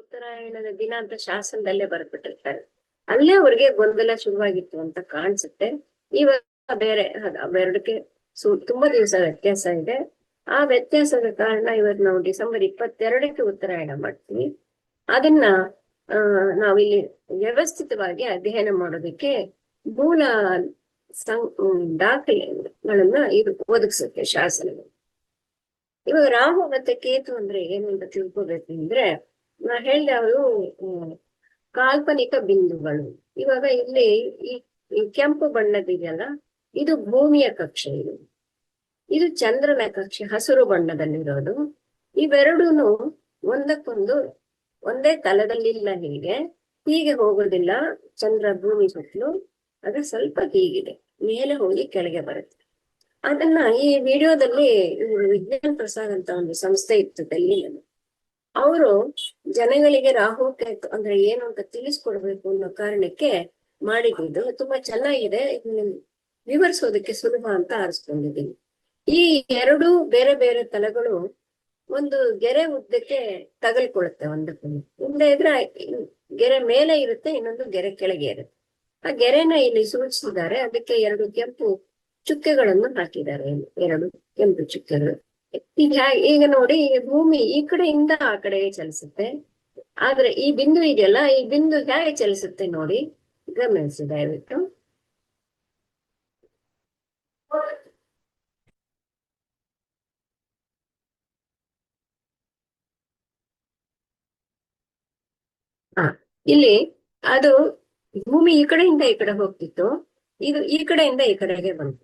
ಉತ್ತರಾಯಣದ ದಿನ ಅಂತ ಶಾಸನದಲ್ಲೇ ಬರ್ಬಿಟ್ಟಿರ್ತಾರೆ. ಅಲ್ಲೇ ಅವ್ರಿಗೆ ಗೊಂದಲ ಶುರುವಾಗಿತ್ತು ಅಂತ ಕಾಣಿಸುತ್ತೆ. ಇವಾಗ ಬೇರೆ ಎರಡಕ್ಕೆ ತುಂಬಾ ದಿವಸ ವ್ಯತ್ಯಾಸ ಇದೆ. ಆ ವ್ಯತ್ಯಾಸದ ಕಾರಣ ಇವತ್ತು ನಾವು ಡಿಸೆಂಬರ್ 22ಕ್ಕೆ ಉತ್ತರಾಯಣ ಮಾಡ್ತೀವಿ. ಅದನ್ನ ನಾವಿಲ್ಲಿ ವ್ಯವಸ್ಥಿತವಾಗಿ ಅಧ್ಯಯನ ಮಾಡೋದಕ್ಕೆ ಮೂಲ ದಾಖಲೆಗಳನ್ನ ಇದು ಒದಗಿಸುತ್ತೆ ಶಾಸನಗಳು. ಇವಾಗ ರಾಹು ಮತ್ತೆ ಕೇತು ಅಂದ್ರೆ ಏನು ಅಂತ ತಿಳ್ಕೊಬೇಕು ಅಂದ್ರೆ, ನಾ ಹೇಳ್ದೆ ಅವರು ಕಾಲ್ಪನಿಕ ಬಿಂದುಗಳು. ಇವಾಗ ಇಲ್ಲಿ ಈ ಕೆಂಪು ಬಣ್ಣದಿದೆಯಲ್ಲ, ಇದು ಭೂಮಿಯ ಕಕ್ಷೆ. ಇದು ಚಂದ್ರನ ಕಕ್ಷೆ ಹಸಿರು ಬಣ್ಣದಲ್ಲಿರೋದು. ಇವೆರಡೂನು ಒಂದಕ್ಕೊಂದು ಒಂದೇ ತಲದಲ್ಲಿಲ್ಲ, ಹೀಗೆ ಹೋಗೋದಿಲ್ಲ. ಚಂದ್ರ ಭೂಮಿ ಸುತ್ತಲೂ ಅದು ಸ್ವಲ್ಪ ಹೀಗಿದೆ, ಮೇಲೆ ಹೋಗಿ ಕೆಳಗೆ ಬರುತ್ತೆ. ಅದನ್ನ ಈ ವಿಡಿಯೋದಲ್ಲಿ ವಿಜ್ಞಾನ ಪ್ರಸಾದ್ ಅಂತ ಒಂದು ಸಂಸ್ಥೆ ಇತ್ತು ಡೆಲ್ಲಿಯಲ್ಲಿ. ಅವರು ಜನಗಳಿಗೆ ರಾಹು ಕೇತು ಅಂದ್ರೆ ಏನು ಅಂತ ತಿಳಿಸ್ಕೊಡ್ಬೇಕು ಅನ್ನೋ ಕಾರಣಕ್ಕೆ ಮಾಡಿದ್ದು. ತುಂಬಾ ಚೆನ್ನಾಗಿದೆ, ವಿವರಿಸೋದಕ್ಕೆ ಸುಲಭ ಅಂತ ಆರಿಸ್ಕೊಂಡಿದ್ದೀನಿ. ಈ ಎರಡು ಬೇರೆ ಬೇರೆ ತಲೆಗಳು ಒಂದು ಗೆರೆ ಉದ್ದಕ್ಕೆ ತಗಲ್ಕೊಳುತ್ತೆ ಒಂದಕ್ಕೊಂದು. ಮುಂದೆ ಇದ್ರೆ ಗೆರೆ ಮೇಲೆ ಇರುತ್ತೆ, ಇನ್ನೊಂದು ಗೆರೆ ಕೆಳಗೆ ಇರುತ್ತೆ. ಆ ಗೆರೆನ ಇಲ್ಲಿ ಸೂಚಿಸಿದ್ದಾರೆ. ಅದಕ್ಕೆ ಎರಡು ಕೆಂಪು ಚುಕ್ಕೆಗಳನ್ನು ಹಾಕಿದ್ದಾರೆ, ಎರಡು ಕೆಂಪು ಚುಕ್ಕೆಗಳು. ಈಗ ನೋಡಿ, ಭೂಮಿ ಈ ಕಡೆಯಿಂದ ಆ ಕಡೆ ಚಲಿಸುತ್ತೆ. ಆದ್ರೆ ಈ ಬಿಂದು ಇದೆಯಲ್ಲ, ಈ ಬಿಂದು ಹೇಗೆ ಚಲಿಸುತ್ತೆ ನೋಡಿ, ಗಮನಿಸಿ ದಯವಿಟ್ಟು. ಇಲ್ಲಿ ಅದು ಭೂಮಿ ಈ ಕಡೆಯಿಂದ ಈ ಕಡೆ ಹೋಗ್ತಿತ್ತು, ಇದು ಈ ಕಡೆಯಿಂದ ಈ ಕಡೆಗೆ ಬಂತು.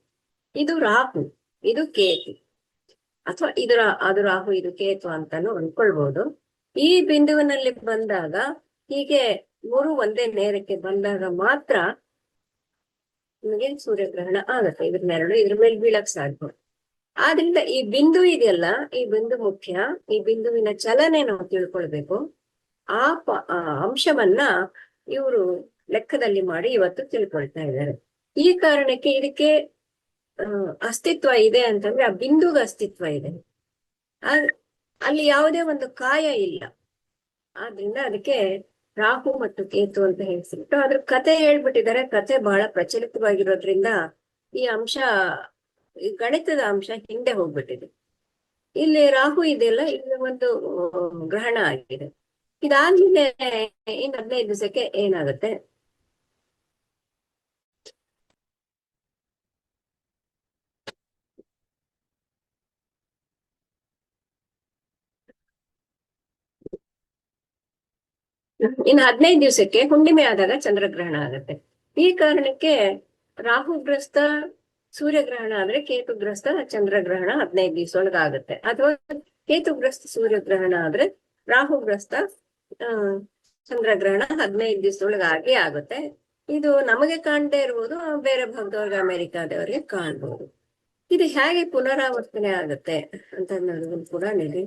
ಇದು ರಾಹು, ಇದು ಕೇತು, ಅಥವಾ ಅದು ರಾಹು ಇದು ಕೇತು ಅಂತಾನು ಅನ್ಕೊಳ್ಬಹುದು. ಈ ಬಿಂದುವಿನಲ್ಲಿ ಬಂದಾಗ ಹೀಗೆ ಮೂರು ಒಂದೇ ನೇರಕ್ಕೆ ಬಂದಾಗ ಮಾತ್ರ ನಿಮಗೆ ಸೂರ್ಯಗ್ರಹಣ ಆಗತ್ತೆ. ಇದ್ರ ಮೇಲೆ ಬೀಳಕ್ ಸಾಧ್ಯ. ಆದ್ರಿಂದ ಈ ಬಿಂದು ಇದೆಯಲ್ಲ, ಈ ಬಿಂದು ಮುಖ್ಯ. ಈ ಬಿಂದುವಿನ ಚಲನೆ ನಾವು ತಿಳ್ಕೊಳ್ಬೇಕು. ಆ ಅಂಶವನ್ನ ಇವರು ಲೆಕ್ಕದಲ್ಲಿ ಮಾಡಿ ಇವತ್ತು ತಿಳ್ಕೊಳ್ತಾ ಇದ್ದಾರೆ. ಈ ಕಾರಣಕ್ಕೆ ಇದಕ್ಕೆ ಅಸ್ತಿತ್ವ ಇದೆ ಅಂತಂದ್ರೆ ಆ ಬಿಂದುಗ ಅಸ್ತಿತ್ವ ಇದೆ. ಅಲ್ಲಿ ಯಾವುದೇ ಒಂದು ಕಾಯ ಇಲ್ಲ. ಆದ್ರಿಂದ ಅದಕ್ಕೆ ರಾಹು ಮತ್ತು ಕೇತು ಅಂತ ಹೇಳ್ಬಿಟ್ಟು ಅದ್ರ ಕತೆ ಹೇಳ್ಬಿಟ್ಟಿದ್ದಾರೆ. ಕತೆ ಬಹಳ ಪ್ರಚಲಿತವಾಗಿರೋದ್ರಿಂದ ಈ ಅಂಶ, ಗಣಿತದ ಅಂಶ ಹಿಂದೆ ಹೋಗ್ಬಿಟ್ಟಿದೆ. ಇಲ್ಲಿ ರಾಹು ಇದೆಯಲ್ಲ, ಇಲ್ಲಿ ಒಂದು ಗ್ರಹಣ ಆಗಿದೆ. ಇದಾದ್ಮೇಲೆ ಇನ್ನು 15 ದಿವಸಕ್ಕೆ ಏನಾಗುತ್ತೆ? ಇನ್ನು 15 ದಿವಸಕ್ಕೆ ಹುಣ್ಣಿಮೆ ಆದಾಗ ಚಂದ್ರಗ್ರಹಣ ಆಗುತ್ತೆ. ಈ ಕಾರಣಕ್ಕೆ ರಾಹುಗ್ರಸ್ತ ಸೂರ್ಯಗ್ರಹಣ ಆದ್ರೆ ಕೇತುಗ್ರಸ್ತ ಚಂದ್ರಗ್ರಹಣ 15 ದಿವಸ ಒಳಗ ಆಗುತ್ತೆ. ಅಥವಾ ಕೇತುಗ್ರಸ್ತ ಸೂರ್ಯಗ್ರಹಣ ಆದ್ರೆ ರಾಹುಗ್ರಸ್ತ ಚಂದ್ರಗ್ರಹಣ 15 ದಿವಸದೊಳಗೆ ಆಗೇ ಆಗುತ್ತೆ. ಇದು ನಮಗೆ ಕಾಣದೇ ಇರ್ಬೋದು, ಬೇರೆ ಭಾಗದವ್ರಿಗೆ, ಅಮೆರಿಕಾದವ್ರಿಗೆ ಕಾಣ್ಬೋದು. ಇದು ಹೇಗೆ ಪುನರಾವರ್ತನೆ ಆಗುತ್ತೆ ಅಂತ ಅನ್ನೋದು ಕೂಡ ನೋಡಿ.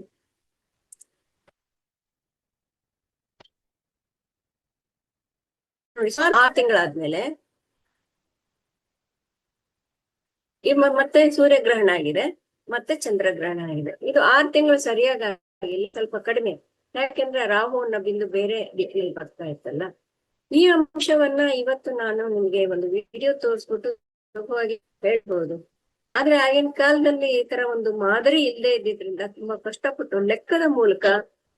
6 ತಿಂಗಳಾದ್ಮೇಲೆ ಮತ್ತೆ ಸೂರ್ಯಗ್ರಹಣ ಆಗಿದೆ, ಮತ್ತೆ ಚಂದ್ರಗ್ರಹಣ ಆಗಿದೆ. ಇದು 6 ತಿಂಗಳು ಸರಿಯಾಗಿ ಆಗಿಲ್ಲ, ಸ್ವಲ್ಪ ಕಡಿಮೆ. ಯಾಕೆಂದ್ರೆ ರಾಹು ಅನ್ನೋ ಬಿಂದು ಬೇರೆ ದಿಕ್ಕಿನಲ್ಲಿ ಬರ್ತಾ ಇತ್ತಲ್ಲ. ಈ ಅಂಶವನ್ನ ಇವತ್ತು ನಾನು ನಿಮ್ಗೆ ಒಂದು ವಿಡಿಯೋ ತೋರಿಸ್ಬಿಟ್ಟು ಸುಲಭವಾಗಿ ಹೇಳ್ಬಹುದು. ಆದ್ರೆ ಆಗಿನ ಕಾಲದಲ್ಲಿ ಈ ತರ ಒಂದು ಮಾದರಿ ಇಲ್ಲದೆ ಇದ್ದಿದ್ರಿಂದ ತುಂಬಾ ಕಷ್ಟಪಟ್ಟು ಲೆಕ್ಕದ ಮೂಲಕ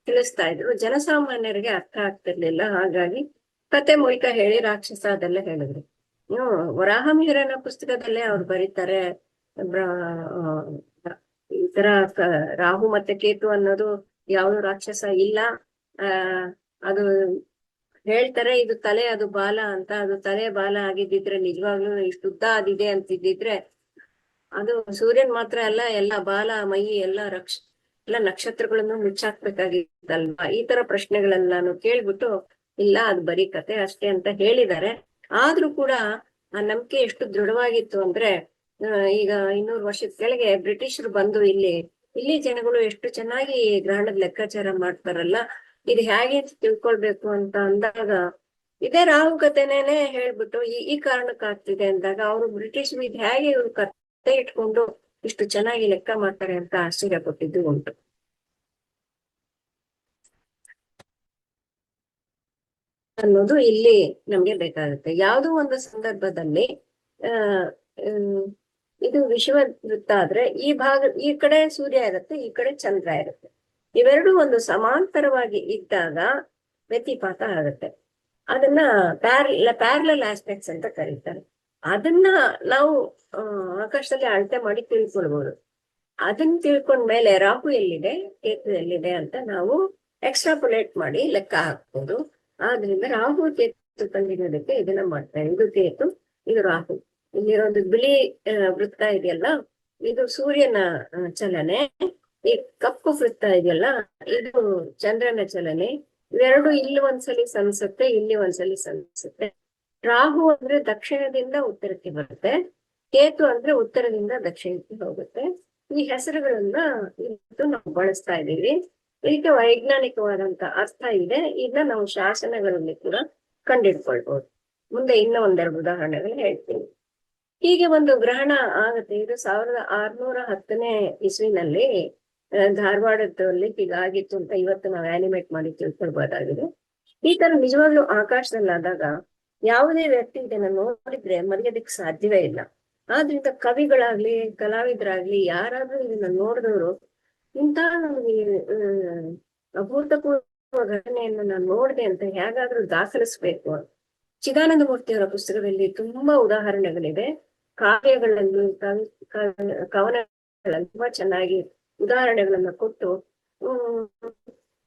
ತಿಳಿಸ್ತಾ ಇದ್ರು. ಜನಸಾಮಾನ್ಯರಿಗೆ ಅರ್ಥ ಆಗ್ತಿರ್ಲಿಲ್ಲ. ಹಾಗಾಗಿ ಕತೆ ಮೂಲಕ ಹೇಳಿ ರಾಕ್ಷಸ ಅದೆಲ್ಲ ಹೇಳಿದ್ರು. ವರಾಹಮಿಹಿರನ ಪುಸ್ತಕದಲ್ಲೇ ಅವ್ರು ಬರೀತಾರೆ, ಈ ತರ ರಾಹು ಮತ್ತೆ ಕೇತು ಅನ್ನೋದು ಯಾವುದು ರಾಕ್ಷಸ ಇಲ್ಲ. ಅದು ಹೇಳ್ತಾರೆ ಇದು ತಲೆ ಅದು ಬಾಲ ಅಂತ. ಅದು ತಲೆ ಬಾಲ ಆಗಿದ್ದಿದ್ರೆ ನಿಜವಾಗ್ಲೂ ಇಷ್ಟು ಉದ್ದ ಆದಿದೆ ಅಂತಿದ್ದಿದ್ರೆ ಅದು ಸೂರ್ಯನ್ ಮಾತ್ರ ಅಲ್ಲ, ಎಲ್ಲ ಬಾಲ ಮೈ ಎಲ್ಲ ನಕ್ಷತ್ರಗಳನ್ನು ಮುಚ್ಚಾಕ್ಬೇಕಾಗಿತ್ತಲ್ವಾ? ಈ ತರ ಪ್ರಶ್ನೆಗಳನ್ನ ನಾನು ಕೇಳ್ಬಿಟ್ಟು, ಇಲ್ಲ ಅದು ಬರೀ ಕತೆ ಅಷ್ಟೇ ಅಂತ ಹೇಳಿದ್ದಾರೆ. ಆದ್ರೂ ಕೂಡ ಆ ನಂಬಿಕೆ ಎಷ್ಟು ದೃಢವಾಗಿತ್ತು ಅಂದ್ರೆ, ಈಗ 200 ವರ್ಷದ ಕೆಳಗೆ ಬ್ರಿಟಿಷರು ಬಂದು ಇಲ್ಲಿ ಜನಗಳು ಎಷ್ಟು ಚೆನ್ನಾಗಿ ಗ್ರಹಣದ ಲೆಕ್ಕಾಚಾರ ಮಾಡ್ತಾರಲ್ಲ, ಇದು ಹೇಗೆ ತಿಳ್ಕೊಳ್ಬೇಕು ಅಂತ ಅಂದಾಗ ಇದೇ ರಾಹು ಕಥೆನೇನೆ ಹೇಳ್ಬಿಟ್ಟು ಈ ಕಾರಣಕ್ಕಾಗ್ತಿದೆ ಅಂದಾಗ ಅವರು ಬ್ರಿಟಿಷರು ಇದು ಹೇಗೆ ಇವ್ರು ಕತೆ ಇಟ್ಕೊಂಡು ಇಷ್ಟು ಚೆನ್ನಾಗಿ ಲೆಕ್ಕ ಮಾಡ್ತಾರೆ ಅಂತ ಆಶ್ಚರ್ಯ ಪಟ್ಟಿದ್ದು ಉಂಟು. ಅನ್ನೋದು ಇಲ್ಲಿ ನಮ್ಗೆ ಬೇಕಾಗುತ್ತೆ. ಯಾವುದೋ ಒಂದು ಸಂದರ್ಭದಲ್ಲಿ ಆ ಇದು ವಿಷುವವೃತ್ತ ಆದ್ರೆ ಈ ಕಡೆ ಸೂರ್ಯ ಇರುತ್ತೆ, ಈ ಕಡೆ ಚಂದ್ರ ಇರುತ್ತೆ. ಇವೆರಡು ಒಂದು ಸಮಾಂತರವಾಗಿ ಇದ್ದಾಗ ವ್ಯತಿಪಾತ ಆಗುತ್ತೆ. ಅದನ್ನ ಪ್ಯಾರಲಲ್ ಆಸ್ಪೆಕ್ಟ್ಸ್ ಅಂತ ಕರೀತಾರೆ. ಅದನ್ನ ನಾವು ಆಕಾಶದಲ್ಲಿ ಅಳತೆ ಮಾಡಿ ತಿಳ್ಕೊಳ್ಬಹುದು. ಅದನ್ನ ತಿಳ್ಕೊಂಡ್ಮೇಲೆ ರಾಹು ಎಲ್ಲಿದೆ, ಕೇತು ಎಲ್ಲಿದೆ ಅಂತ ನಾವು ಎಕ್ಸ್ಟ್ರಾಪುಲೇಟ್ ಮಾಡಿ ಲೆಕ್ಕ ಹಾಕ್ಬೋದು. ಆದ್ರಿಂದ ರಾಹು ಕೇತು ಕಂಡಿರೋದಕ್ಕೆ ಇದನ್ನ ಮಾಡ್ತಾರೆ. ಇದು ಕೇತು, ಇದು ರಾಹು. ಇಲ್ಲಿರೋದು ಬಿಳಿ ವೃತ್ತ ಇದೆಯಲ್ಲ, ಇದು ಸೂರ್ಯನ ಚಲನೆ. ಈ ಕಪ್ಪು ವೃತ್ತ ಇದೆಯಲ್ಲ, ಇದು ಚಂದ್ರನ ಚಲನೆ. ಇವೆರಡು ಇಲ್ಲಿ ಒಂದ್ಸಲಿ ಸನ್ಸುತ್ತೆ, ಇಲ್ಲಿ ಒಂದ್ಸಲಿ ಸನ್ಸುತ್ತೆ. ರಾಹು ಅಂದ್ರೆ ದಕ್ಷಿಣದಿಂದ ಉತ್ತರಕ್ಕೆ ಬರುತ್ತೆ, ಕೇತು ಅಂದ್ರೆ ಉತ್ತರದಿಂದ ದಕ್ಷಿಣಕ್ಕೆ ಹೋಗುತ್ತೆ. ಈ ಹೆಸರುಗಳನ್ನ ಇವತ್ತು ನಾವು ಬಳಸ್ತಾ ಇದ್ದೀವಿ. ಇದಕ್ಕೆ ವೈಜ್ಞಾನಿಕವಾದಂತ ಅರ್ಥ ಇದೆ. ಇದನ್ನ ನಾವು ಶಾಸನಗಳಲ್ಲಿ ಕೂಡ ಕಂಡಿಡ್ಕೊಳ್ಬಹುದು. ಮುಂದೆ ಇನ್ನೂ ಒಂದೆರಡು ಉದಾಹರಣೆಗಳು ಹೇಳ್ತೀನಿ. ಹೀಗೆ ಒಂದು ಗ್ರಹಣ ಆಗುತ್ತೆ. ಇದು 1610ನೇ ಇಸ್ವಿನಲ್ಲಿ ಧಾರವಾಡದಲ್ಲಿ ಹೀಗಾಗಿತ್ತು ಅಂತ ಇವತ್ತು ನಾವು ಆನಿಮೇಟ್ ಮಾಡಿ ತಿಳ್ಕೊಳ್ಬಹುದಾಗಿದೆ. ಈ ತರ ನಿಜವಾಗ್ಲೂ ಆಕಾಶದಲ್ಲಾದಾಗ ಯಾವುದೇ ವ್ಯಕ್ತಿ ಇದನ್ನ ನೋಡಿದ್ರೆ ಮರೆಯೋದಕ್ಕೆ ಸಾಧ್ಯವೇ ಇಲ್ಲ. ಆದ್ರಿಂದ ಕವಿಗಳಾಗ್ಲಿ, ಕಲಾವಿದರಾಗ್ಲಿ, ಯಾರಾದ್ರೂ ಇದನ್ನ ನೋಡಿದವರು ಇಂಥ ನಮ್ಗೆ ಅಭೂತಪೂರ್ವ ಘಟನೆಯನ್ನು ನಾನು ನೋಡಿದೆ ಅಂತ ಹೇಗಾದ್ರೂ ದಾಖಲಿಸ್ಬೇಕು. ಚಿದಾನಂದ ಮೂರ್ತಿಯವರ ಪುಸ್ತಕದಲ್ಲಿ ತುಂಬಾ ಉದಾಹರಣೆಗಳಿದೆ. ಕಾವ್ಯಗಳಲ್ಲಿ, ಕವನಗಳಲ್ಲಿ ತುಂಬಾ ಚೆನ್ನಾಗಿ ಉದಾಹರಣೆಗಳನ್ನ ಕೊಟ್ಟು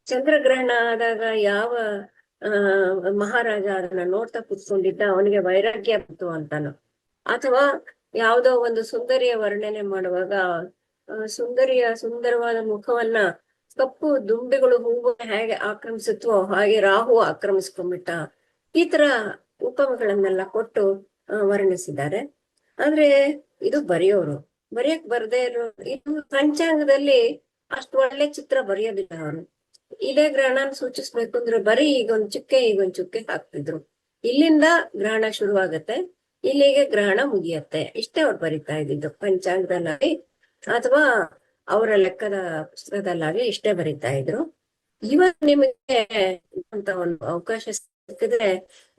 ಚಂದ್ರಗ್ರಹಣ ಆದಾಗ ಯಾವ ಮಹಾರಾಜ ಅದನ್ನ ನೋಡ್ತಾ ಕುತ್ಕೊಂಡಿದ್ದ, ಅವನಿಗೆ ವೈರಾಗ್ಯ ಬಂತು ಅಂತಾನು, ಅಥವಾ ಯಾವುದೋ ಒಂದು ಸುಂದರಿಯ ವರ್ಣನೆ ಮಾಡುವಾಗ ಸುಂದರಿಯ ಸುಂದರವಾದ ಮುಖವನ್ನ ಕಪ್ಪು ದುಂಬಿಗಳು ಹೂವು ಹೇಗೆ ಆಕ್ರಮಿಸುತ್ತೋ ಹಾಗೆ ರಾಹು ಆಕ್ರಮಿಸ್ಕೊಂಡ್ಬಿಟ್ಟ. ಈ ತರ ಉಪಮಗಳನ್ನೆಲ್ಲ ಕೊಟ್ಟು ವರ್ಣಿಸಿದ್ದಾರೆ. ಆದ್ರೆ ಇದು ಬರೆಯೋರು, ಬರೆಯಕ್ ಬರ್ದೇ ಇರೋ, ಇದು ಪಂಚಾಂಗದಲ್ಲಿ ಅಷ್ಟು ಒಳ್ಳೆ ಚಿತ್ರ ಬರೆಯೋದಿಲ್ಲ ಅವರು. ಇದೇ ಗ್ರಹಣ ಸೂಚಿಸ್ಬೇಕು ಅಂದ್ರೆ ಬರೀ ಈಗೊಂದ್ ಚುಕ್ಕೆ ಹಾಕ್ತಿದ್ರು. ಇಲ್ಲಿಂದ ಗ್ರಹಣ ಶುರುವಾಗತ್ತೆ, ಇಲ್ಲಿಗೆ ಗ್ರಹಣ ಮುಗಿಯತ್ತೆ, ಇಷ್ಟೇ ಅವ್ರು ಬರಿತಾ ಇದ್ದಿದ್ದು. ಪಂಚಾಂಗದಲ್ಲಾಗಿ ಅಥವಾ ಅವರ ಲೆಕ್ಕದ ಪುಸ್ತಕದಲ್ಲಾಗಿ ಇಷ್ಟೇ ಬರಿತಾ ಇದ್ರು. ಇವಾಗ ನಿಮಗೆ ಅಂತ ಒಂದು ಅವಕಾಶ ಸಿಕ್ಕಿದ್ರೆ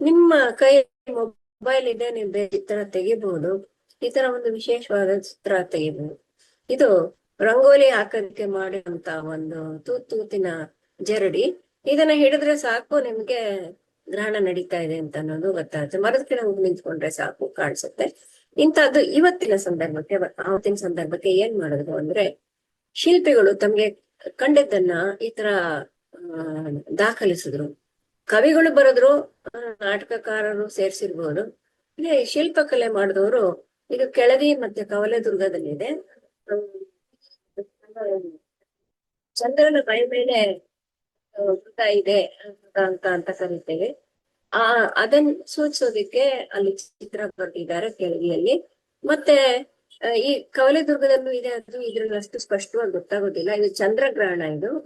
ನಿಮ್ಮ ಕೈ ಮೊಬೈಲ್ ಇದೆ, ನೀವು ಚಿತ್ರ ತೆಗಿಬಹುದು. ಈ ತರ ಒಂದು ವಿಶೇಷವಾದ ಚಿತ್ರ ತೆಗಿಬಹುದು. ಇದು ರಂಗೋಲಿ ಹಾಕೋದಕ್ಕೆ ಮಾಡಿರುವಂತ ಒಂದು ತೂತಿನ ಜರಡಿ. ಇದನ್ನ ಹಿಡಿದ್ರೆ ಸಾಕು, ನಿಮ್ಗೆ ಗ್ರಹಣ ನಡೀತಾ ಇದೆ ಅಂತ ಅನ್ನೋದು ಗೊತ್ತಾಗುತ್ತೆ. ಮರದ ಕೆಳಗೆ ಹೋಗಿ ನಿಂತ್ಕೊಂಡ್ರೆ ಸಾಕು, ಕಾಣಿಸುತ್ತೆ. ಇಂಥದ್ದು ಇವತ್ತಿನ ಸಂದರ್ಭಕ್ಕೆ, ಆವತ್ತಿನ ಸಂದರ್ಭಕ್ಕೆ ಏನ್ ಮಾಡಿದ್ರು ಅಂದ್ರೆ, ಶಿಲ್ಪಿಗಳು ತಮ್ಗೆ ಕಂಡದ್ದನ್ನ ಈ ತರ ದಾಖಲಿಸಿದ್ರು. ಕವಿಗಳು ಬರೆದ್ರು, ನಾಟಕಕಾರರು ಸೇರ್ಸಿರ್ಬೋದು. ಇಲ್ಲಿ ಶಿಲ್ಪಕಲೆ ಮಾಡಿದವರು, ಇದು ಕೆಳದಿ ಮತ್ತೆ ಕವಲೆದುರ್ಗದಲ್ಲಿದೆ. ಚಂದ್ರನ ಕೈ ಮೇಲೆ ವೃತ್ತ ಇದೆ ಅಂತ ಕರಿತೇವೆ. ಅದನ್ನ ಸೂಚಿಸೋದಿಕ್ಕೆ ಅಲ್ಲಿ ಚಿತ್ರ ಬರೆದಿದ್ದಾರೆ ಕೆಳಗಿಯಲ್ಲಿ. ಮತ್ತೆ ಈ ಕವಲೆದುರ್ಗದಲ್ಲೂ ಇದೆ, ಅದು ಇದ್ರಲ್ಲಿ ಅಷ್ಟು ಸ್ಪಷ್ಟವಾಗಿ ಗೊತ್ತಾಗೋದಿಲ್ಲ. ಇದು ಚಂದ್ರಗ್ರಹಣ,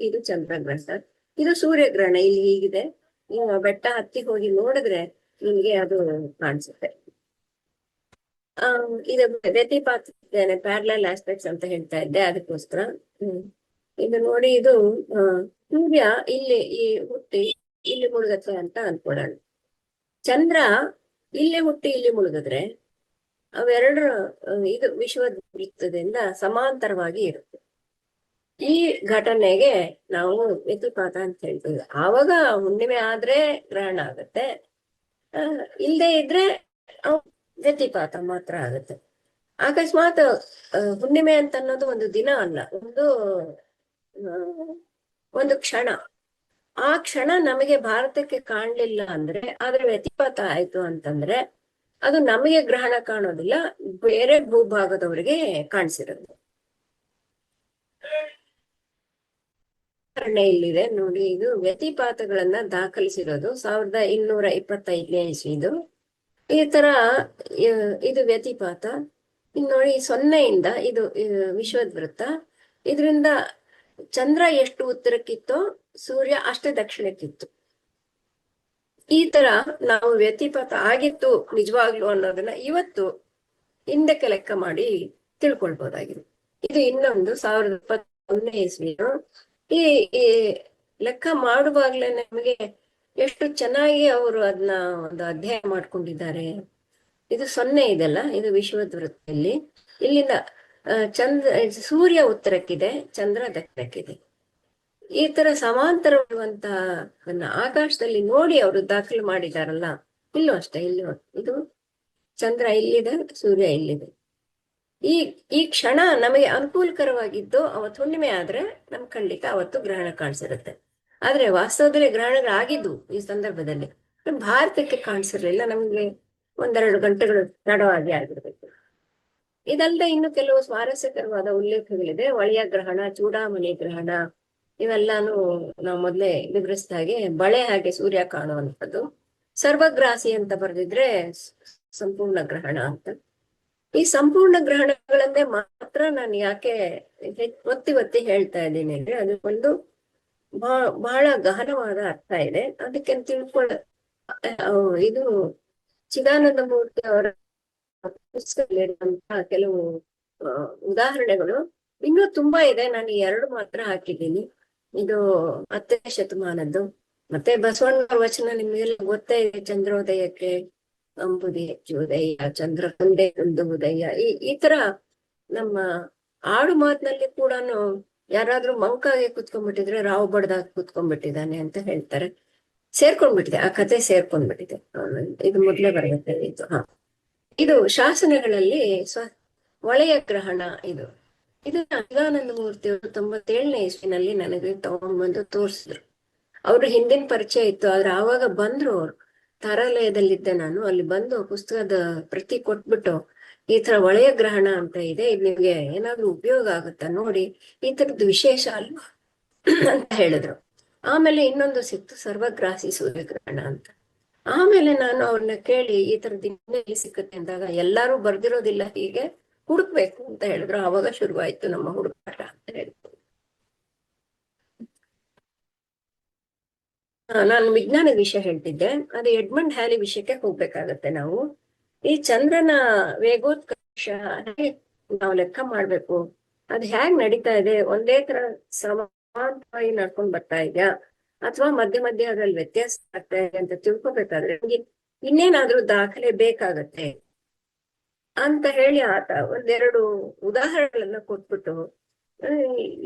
ಇದು ಚಂದ್ರಗ್ರಹಣ. ಇದು ಸೂರ್ಯಗ್ರಹಣ. ಇಲ್ಲಿ ಹೀಗಿದೆ, ನೀವು ಬೆಟ್ಟ ಹತ್ತಿ ಹೋಗಿ ನೋಡಿದ್ರೆ ನಿಮ್ಗೆ ಅದು ಕಾಣಿಸುತ್ತೆ. ಇದು ವ್ಯತಿಪಾತ ಪ್ಯಾರಲಲ್ ಆಸ್ಪೆಕ್ಟ್ಸ್ ಅಂತ ಹೇಳ್ತಾ ಇದ್ದೆ, ಅದಕ್ಕೋಸ್ಕರ. ಇದು ನೋಡಿ, ಇದು ಸೂರ್ಯ ಇಲ್ಲಿ ಹುಟ್ಟಿ ಇಲ್ಲಿ ಮುಳುಗತ್ತೆ ಅಂತ ಅನ್ಕೊಳ್ಳೋಣ. ಚಂದ್ರ ಇಲ್ಲಿ ಹುಟ್ಟಿ ಇಲ್ಲಿ ಮುಳುಗಿದ್ರೆ ಅವೆರಡರ ಇದು ವಿಷುವವೃತ್ತದಿಂದ ಸಮಾಂತರವಾಗಿ ಇರುತ್ತೆ. ಈ ಘಟನೆಗೆ ನಾವು ವ್ಯತಿಪಾತ ಅಂತ ಹೇಳ್ತೀವಿ. ಆವಾಗ ಹುಣ್ಣಿಮೆ ಆದ್ರೆ ಗ್ರಹಣ ಆಗತ್ತೆ, ಇಲ್ಲದೆ ಇದ್ರೆ ವ್ಯತಿಪಾತ ಮಾತ್ರ ಆಗುತ್ತೆ. ಅಕಸ್ಮಾತ್ ಹುಣ್ಣಿಮೆ ಅಂತ ಅನ್ನೋದು ಒಂದು ದಿನ ಅಲ್ಲ, ಒಂದು ಕ್ಷಣ. ಆ ಕ್ಷಣ ನಮಗೆ ಭಾರತಕ್ಕೆ ಕಾಣ್ಲಿಲ್ಲ ಅಂದ್ರೆ, ಆದ್ರೆ ವ್ಯತಿಪಾತ ಆಯ್ತು ಅಂತಂದ್ರೆ ಅದು ನಮಗೆ ಗ್ರಹಣ ಕಾಣೋದಿಲ್ಲ, ಬೇರೆ ಭೂಭಾಗದವರಿಗೆ ಕಾಣಿಸಿರೋದು. ಇಲ್ಲಿದೆ ನೋಡಿ, ಇದು ವ್ಯತಿಪಾತಗಳನ್ನ ದಾಖಲಿಸಿರೋದು 1225ನೇ ಇಸ್ವಿದು. ಈ ತರ ಇದು ವ್ಯತಿಪಾತ. ಇನ್ನು ನೋಡಿ, 0ಯಿಂದ ಇದು ವಿಷುವವೃತ್ತ. ಇದರಿಂದ ಚಂದ್ರ ಎಷ್ಟು ಉತ್ತರಕ್ಕಿತ್ತೋ ಸೂರ್ಯ ಅಷ್ಟೇ ದಕ್ಷಿಣಕ್ಕಿತ್ತು. ಈ ತರ ನಾವು ವ್ಯತಿಪಾತ ಆಗಿತ್ತು ನಿಜವಾಗ್ಲು ಅನ್ನೋದನ್ನ ಇವತ್ತು ಹಿಂದಕ್ಕೆ ಲೆಕ್ಕ ಮಾಡಿ ತಿಳ್ಕೊಳ್ಬಹುದಾಗಿದೆ. ಇದು ಇನ್ನೊಂದು 1021ನೇ ಇಸ್ವಿನು. ಈ ಲೆಕ್ಕ ಮಾಡುವಾಗ್ಲೇ ನಮಗೆ ಎಷ್ಟು ಚೆನ್ನಾಗಿ ಅವರು ಅದನ್ನ ಒಂದು ಅಧ್ಯಯನ ಮಾಡ್ಕೊಂಡಿದ್ದಾರೆ. ಇದು 0 ಇದೆಲ್ಲ, ಇದು ವಿಷುವದ್ ವೃತ್ತದಲ್ಲಿ. ಇಲ್ಲಿಂದ ಚಂದ್ರ ಸೂರ್ಯ ಉತ್ತರಕ್ಕಿದೆ, ಚಂದ್ರ ದಕ್ಷಿಣಕ್ಕಿದೆ. ಈ ತರ ಸಮಾಂತರವಿರುವಂತಹ ಆಕಾಶದಲ್ಲಿ ನೋಡಿ ಅವರು ದಾಖಲು ಮಾಡಿದಾರಲ್ಲ. ಇಲ್ಲೂ ಅಷ್ಟೇ, ಇಲ್ಲೂ ಇದು ಚಂದ್ರ ಇಲ್ಲಿದೆ, ಸೂರ್ಯ ಇಲ್ಲಿದೆ. ಈ ಈ ಕ್ಷಣ ನಮಗೆ ಅನುಕೂಲಕರವಾಗಿದ್ದು ಅವತ್ತು ಹುಣ್ಣಿಮೆ ಆದ್ರೆ ನಮ್ಗೆ ಖಂಡಿತ ಅವತ್ತು ಗ್ರಹಣ ಕಾಣಿಸಿರುತ್ತೆ. ಆದ್ರೆ ವಾಸ್ತವದಲ್ಲಿ ಗ್ರಹಣಗಳಾಗಿದ್ದು ಈ ಸಂದರ್ಭದಲ್ಲಿ ಭಾರತಕ್ಕೆ ಕಾಣಿಸಿರ್ಲಿಲ್ಲ. ನಮ್ಗೆ 1-2 ಗಂಟೆಗಳು ತಡವಾಗಿ ಆಗಿರ್ಬೇಕು. ಇದಲ್ಲದೆ ಇನ್ನು ಕೆಲವು ಸ್ವಾರಸ್ಯಕರವಾದ ಉಲ್ಲೇಖಗಳಿದೆ. ಒಳೆಯ ಗ್ರಹಣ, ಚೂಡಾಮಣಿ ಗ್ರಹಣ, ಇವೆಲ್ಲಾನು ನಾವು ಮೊದಲೇ ವಿವರಿಸಿದ ಹಾಗೆ ಬಳೆ ಹಾಗೆ ಸೂರ್ಯ ಕಾಣುವಂಥದ್ದು. ಸರ್ವಗ್ರಾಸಿ ಅಂತ ಬರೆದಿದ್ರೆ ಸಂಪೂರ್ಣ ಗ್ರಹಣ ಅಂತ. ಈ ಸಂಪೂರ್ಣ ಗ್ರಹಣಗಳನ್ನೇ ಮಾತ್ರ ನಾನು ಯಾಕೆ ಒತ್ತಿ ಒತ್ತಿ ಹೇಳ್ತಾ ಇದ್ದೀನಿ ಅಂದ್ರೆ, ಅದಕ್ಕೊಂದು ಬಹಳ ಗಹನವಾದ ಅರ್ಥ ಇದೆ. ಅದಕ್ಕೆ ತಿಳ್ಕೊಳ್ಳ ಇದು ಚಿದಾನಂದ ಮೂರ್ತಿ ಅವರ ಪುಸ್ತಕದಲ್ಲಿರುವಂತಹ ಕೆಲವು ಉದಾಹರಣೆಗಳು ಇನ್ನೂ ತುಂಬಾ ಇದೆ. ನಾನು 2 ಮಾತ್ರ ಹಾಕಿದ್ದೀನಿ. ಇದು 10ನೇ ಶತಮಾನದ್ದು. ಮತ್ತೆ ಬಸವಣ್ಣವ್ರ ವಚನ ನಿಮ್ಗೆಲ್ಲ ಗೊತ್ತೇ ಇದೆ. ಚಂದ್ರೋದಯಕ್ಕೆ ಅಂಬುದಿ ಹೆಚ್ಚುವುದಯ್ಯ, ಚಂದ್ರ ಒಂದೇ ಒಂದು ಉದಯ. ಈ ತರ ನಮ್ಮ ಆಡು ಮಾತಿನಲ್ಲಿ ಕೂಡ ಯಾರಾದ್ರೂ ಮಂಕಾಗೆ ಕುತ್ಕೊಂಡ್ಬಿಟ್ಟಿದ್ರೆ ರಾವ್ ಬಡ್ದಾಗ ಕುತ್ಕೊಂಡ್ಬಿಟ್ಟಿದ್ದಾನೆ ಅಂತ ಹೇಳ್ತಾರೆ. ಸೇರ್ಕೊಂಡ್ಬಿಟ್ಟಿದೆ, ಆ ಕತೆ ಸೇರ್ಕೊಂಡ್ಬಿಟ್ಟಿದೆ. ಇದು ಮೊದ್ಲೇ ಬರುತ್ತೆ ಇದು. ಇದು ಶಾಸನಗಳಲ್ಲಿ ಒಳೆಯ ಗ್ರಹಣ. ಇದನ್ನ ಚಿದಾನಂದ ಮೂರ್ತಿ ಅವರು 97ನೇ ಇಸ್ವಿನಲ್ಲಿ ನನಗೆ ತಗೊಂಡ್ಬಂದು ತೋರಿಸಿದ್ರು. ಅವ್ರು ಹಿಂದಿನ ಪರಿಚಯ ಇತ್ತು, ಆದ್ರೆ ಆವಾಗ ಬಂದ್ರು ಅವ್ರು. ತಾರಾಲಯದಲ್ಲಿದ್ದೆ ನಾನು. ಅಲ್ಲಿ ಬಂದು ಪುಸ್ತಕದ ಪ್ರತಿ ಕೊಟ್ಬಿಟ್ಟು, ಈ ತರ ಒಳೆಯ ಗ್ರಹಣ ಅಂತ ಇದೆ, ಇದು ನಿಮ್ಗೆ ಏನಾದ್ರೂ ಉಪಯೋಗ ಆಗುತ್ತಾ ನೋಡಿ, ಈ ತರದ್ದು ವಿಶೇಷ ಅಲ್ವಾ ಅಂತ ಹೇಳಿದ್ರು. ಆಮೇಲೆ ಇನ್ನೊಂದು ಸಿಕ್ತು, ಸರ್ವಗ್ರಾಸಿ ಸೂರ್ಯಗ್ರಹಣ ಅಂತ. ಆಮೇಲೆ ನಾನು ಅವ್ರನ್ನ ಕೇಳಿ ಈ ತರದ್ದು ಎಲ್ಲಿ ಸಿಕ್ಕತ್ತೆ ಅಂದಾಗ, ಎಲ್ಲಾರು ಬರ್ದಿರೋದಿಲ್ಲ, ಹೀಗೆ ಹುಡುಕ್ಬೇಕು ಅಂತ ಹೇಳಿದ್ರು. ಆವಾಗ ಶುರುವಾಯ್ತು ನಮ್ಮ ಹುಡುಕಾಟ ಅಂತ ಹೇಳಿದ್ರು. ನಾನು ವಿಜ್ಞಾನದ ವಿಷಯ ಹೇಳ್ತಿದ್ದೆ, ಅದು ಎಡ್ಮಂಡ್ ಹ್ಯಾಲಿ ವಿಷಯಕ್ಕೆ ಹೋಗ್ಬೇಕಾಗತ್ತೆ ನಾವು. ಈ ಚಂದ್ರನ ವೇಗೋತ್ಕರ್ಷ ನಾವು ಲೆಕ್ಕ ಮಾಡ್ಬೇಕು. ಅದು ಹೇಗ್ ನಡೀತಾ ಇದೆ, ಒಂದೇ ತರ ಸಮಾಂತರವಾಗಿ ನಡ್ಕೊಂಡ್ ಬರ್ತಾ ಇದೆಯಾ ಅಥವಾ ಮಧ್ಯೆ ಮಧ್ಯೆ ಅದ್ರಲ್ಲಿ ವ್ಯತ್ಯಾಸ ಆಗ್ತಾ ಇದೆ ಅಂತ ತಿಳ್ಕೊಬೇಕಾದ್ರೆ ನಮ್ಗೆ ಇನ್ನೇನಾದ್ರೂ ದಾಖಲೆ ಬೇಕಾಗತ್ತೆ ಅಂತ ಹೇಳಿ ಆತ 1-2 ಉದಾಹರಣೆಗಳನ್ನ ಕೊಟ್ಬಿಟ್ಟು,